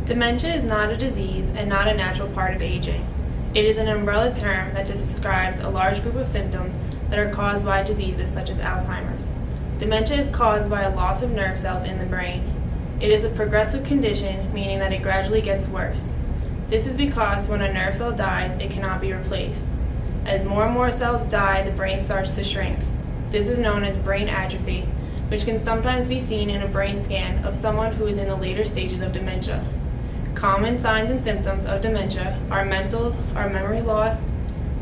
Dementia is not a disease and not a natural part of aging. It is an umbrella term that describes a large group of symptoms that are caused by diseases such as Alzheimer's. Dementia is caused by a loss of nerve cells in the brain. It is a progressive condition, meaning that it gradually gets worse. This is because when a nerve cell dies, it cannot be replaced. As more and more cells die, the brain starts to shrink. This is known as brain atrophy, which can sometimes be seen in a brain scan of someone who is in the later stages of dementia. Common signs and symptoms of dementia are memory loss,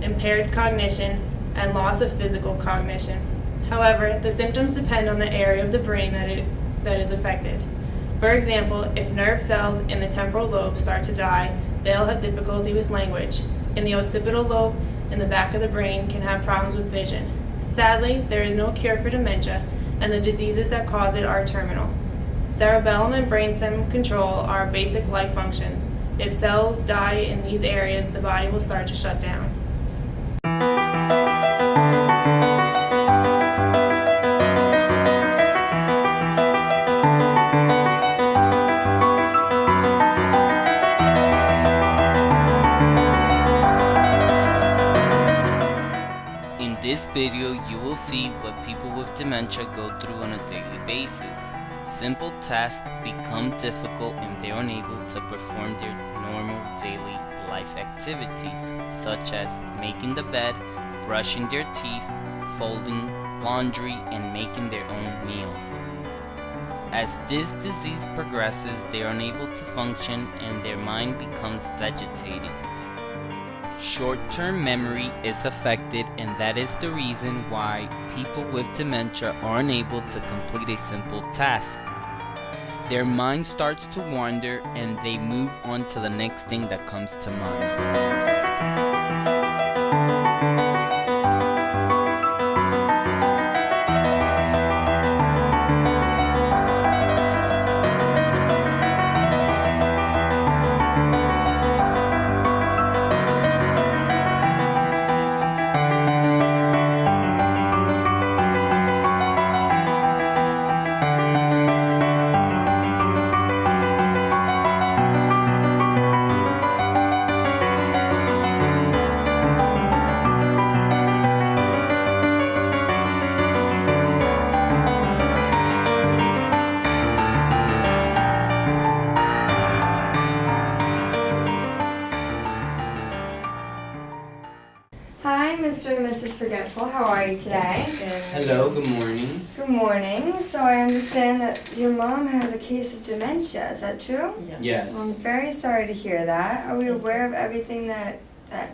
impaired cognition, and loss of physical cognition. However, the symptoms depend on the area of the brain that is affected. For example, if nerve cells in the temporal lobe start to die, they'll have difficulty with language. In the occipital lobe, in the back of the brain, can have problems with vision. Sadly, there is no cure for dementia, and the diseases that cause it are terminal. Cerebellum and brainstem control our basic life functions. If cells die in these areas, the body will start to shut down. In this video, you will see what people with dementia go through on a daily basis. Simple tasks become difficult and they're unable to perform their normal daily life activities, such as making the bed, brushing their teeth, folding laundry, and making their own meals. As this disease progresses, they are unable to function and their mind becomes vegetated. Short-term memory is affected, and that is the reason why people with dementia are unable to complete a simple task. Their mind starts to wander and they move on to the next thing that comes to mind. Hi, Mr. and Mrs. Forgetful. How are you today? Hello, good morning. Good morning. So I understand that your mom has a case of dementia. Is that true? Yes. Well, I'm very sorry to hear that. Are we aware of everything that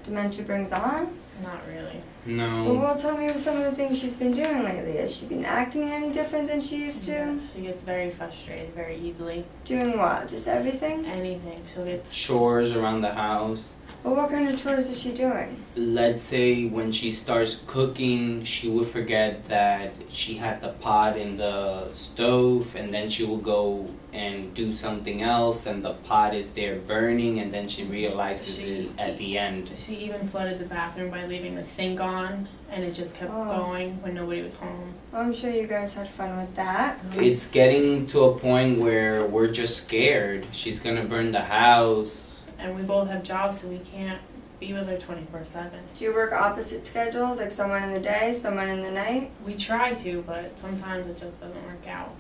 dementia brings on? Not really. No. Well, tell me some of the things she's been doing lately. Has she been acting any different than she used to? Yeah, she gets very frustrated very easily. Doing what? Just everything? Anything. She'll get Chores around the house. Well, what kind of chores is she doing? Let's say when she starts cooking, she would forget that she had the pot in the stove, and then she will go and do something else, and the pot is there burning, and then she realizes it at the end. She even flooded the bathroom by leaving the sink on, and it just kept going when nobody was home. Well, I'm sure you guys had fun with that. It's getting to a point where we're just scared. She's gonna burn the house. And we both have jobs, so we can't be with her 24/7. Do you work opposite schedules, like someone in the day, someone in the night? We try to, but sometimes it just doesn't work out.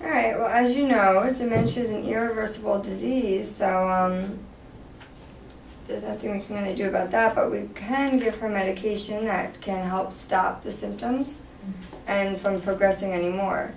All right, well, as you know, dementia is an irreversible disease, so there's nothing we can really do about that, but we can give her medication that can help stop the symptoms and from progressing anymore.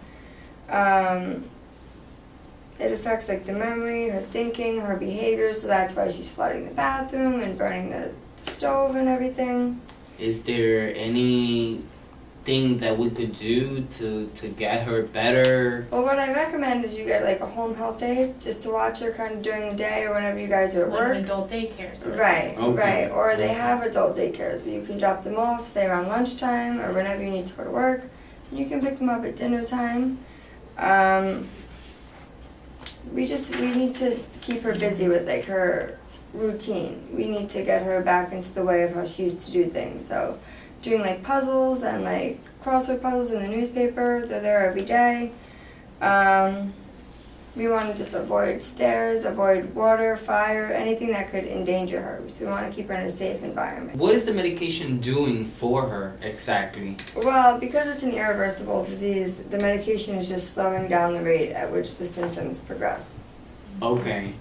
It affects like the memory, her thinking, her behavior, so that's why she's flooding the bathroom and burning the stove and everything. Is there anything that we could do to get her better? Well, what I recommend is you get like a home health aide just to watch her kind of during the day or whenever you guys are at Like work. an adult daycare sort of Right, thing. right. Or they have adult daycares where you can drop them off, say around lunchtime or whenever you need to go to work. And you can pick them up at dinner time. We need to keep her busy with like her routine. We need to get her back into the way of how she used to do things. So doing like puzzles and like crossword puzzles in the newspaper, they're there every day. We want to just avoid stairs, avoid water, fire, anything that could endanger her. So we want to keep her in a safe environment. What is the medication doing for her exactly? Well, because it's an irreversible disease, the medication is just slowing down the rate at which the symptoms progress. Okay.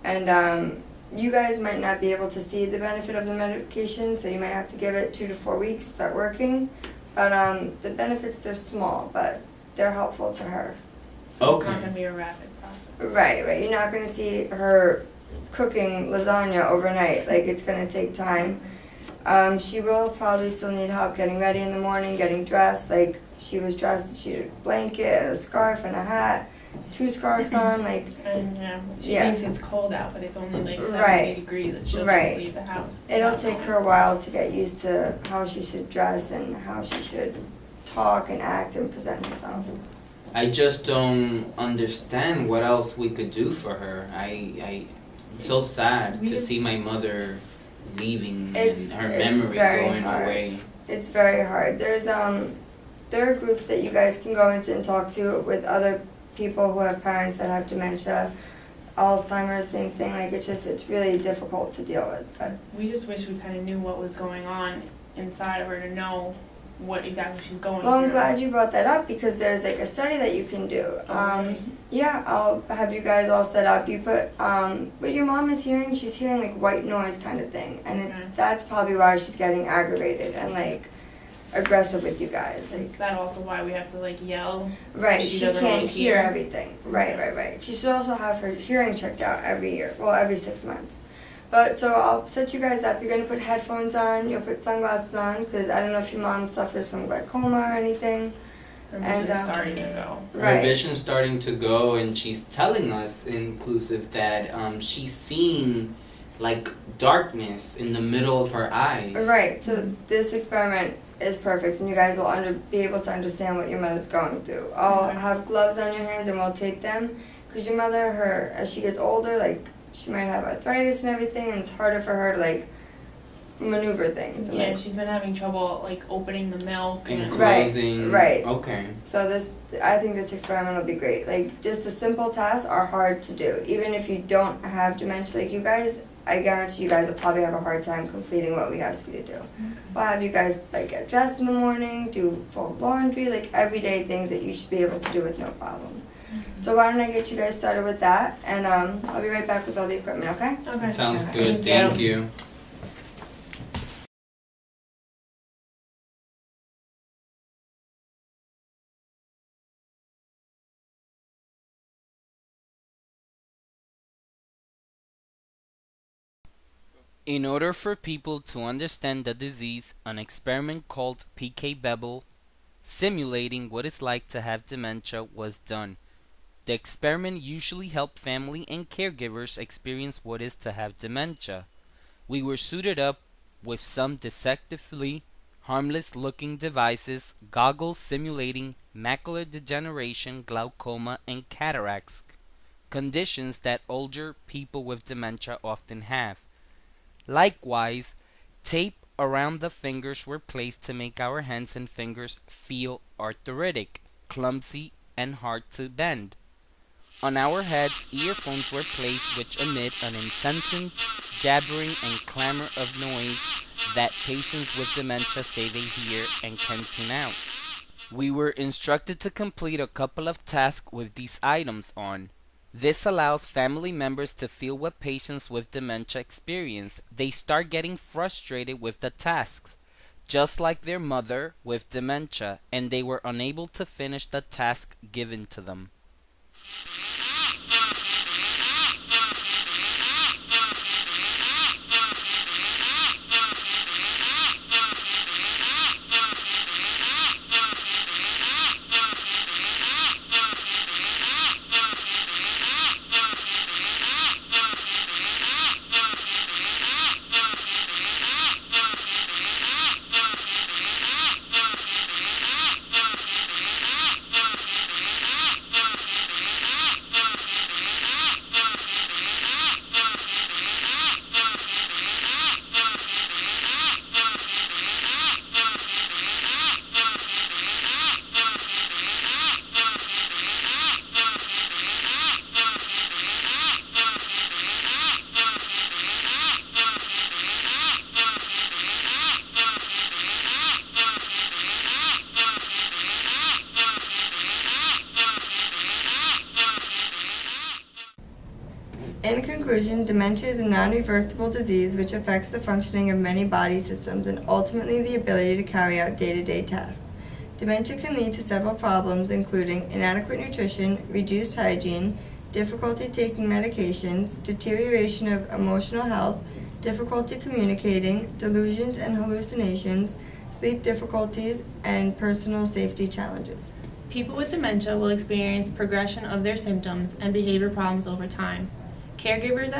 And you guys might not be able to see the benefit of the medication, so you might have to give it 2 to 4 weeks to start working. But the benefits, they're small, but they're helpful to her. So it's not going to be a rapid process. Right. You're not going to see her cooking lasagna overnight. Like, it's going to take time. She will probably still need help getting ready in the morning, getting dressed. Like, she was dressed, she had a blanket, a scarf, and a hat. 2 scarves on, like. And she thinks it's cold out, but it's only like 70 Right. degrees, and she'll Right. just leave the house. It'll take her a while to get used to how she should dress and how she should talk and act and present herself. I just don't understand what else we could do for her. It's so sad to see my mother leaving and her memory very going hard. away. It's very hard. There are groups that you guys can go into and talk to with other people who have parents that have dementia, Alzheimer's, same thing. Like, it's really difficult to deal with. But we just wish we kind of knew what was going on inside of her to know what exactly she's going well, through. I'm glad you brought that up because there's like a study that you can do. Yeah, I'll have you guys all set up. You put what your mom is hearing. She's hearing like white noise kind of thing, and that's probably why she's getting aggravated and like aggressive with you guys. Is that also why we have to like yell? Right, she doesn't can't really hear everything. Right. She should also have her hearing checked out every year. Well, every 6 months. But so I'll set you guys up. You're gonna put headphones on. You'll put sunglasses on because I don't know if your mom suffers from glaucoma or anything. Her vision's starting to go. Her vision's starting to go, and she's telling us, inclusive, that she's seeing like darkness in the middle of her eyes. Right. So this experiment is perfect, and you guys will be able to understand what your mother's going through. I'll have gloves on your hands, and we'll tape them because your mother, as she gets older, like she might have arthritis and everything, and it's harder for her to like maneuver things. And, yeah, she's been having trouble like opening the milk and closing. Right. Okay. So I think this experiment will be great. Like, just the simple tasks are hard to do, even if you don't have dementia. Like, you guys, I guarantee you guys will probably have a hard time completing what we ask you to do. We'll have you guys like get dressed in the morning, do fold laundry, like everyday things that you should be able to do with no problem. So why don't I get you guys started with that, and I'll be right back with all the equipment, okay? Okay. Sounds good. Thank you. In order for people to understand the disease, an experiment called PK Bebel, simulating what it's like to have dementia, was done. The experiment usually helped family and caregivers experience what it is to have dementia. We were suited up with some deceptively harmless-looking devices, goggles simulating macular degeneration, glaucoma, and cataracts, conditions that older people with dementia often have. Likewise, tape around the fingers were placed to make our hands and fingers feel arthritic, clumsy, and hard to bend. On our heads, earphones were placed which emit an incessant jabbering and clamor of noise that patients with dementia say they hear and can tune out. We were instructed to complete a couple of tasks with these items on. This allows family members to feel what patients with dementia experience. They start getting frustrated with the tasks, just like their mother with dementia, and they were unable to finish the task given to them. In conclusion, dementia is a non-reversible disease which affects the functioning of many body systems and ultimately the ability to carry out day-to-day tasks. Dementia can lead to several problems including inadequate nutrition, reduced hygiene, difficulty taking medications, deterioration of emotional health, difficulty communicating, delusions and hallucinations, sleep difficulties, and personal safety challenges. People with dementia will experience progression of their symptoms and behavior problems over time. Caregivers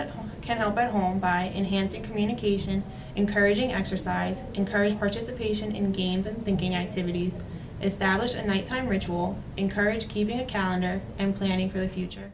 can help at home by enhancing communication, encouraging exercise, encourage participation in games and thinking activities, establish a nighttime ritual, encourage keeping a calendar, and planning for the future.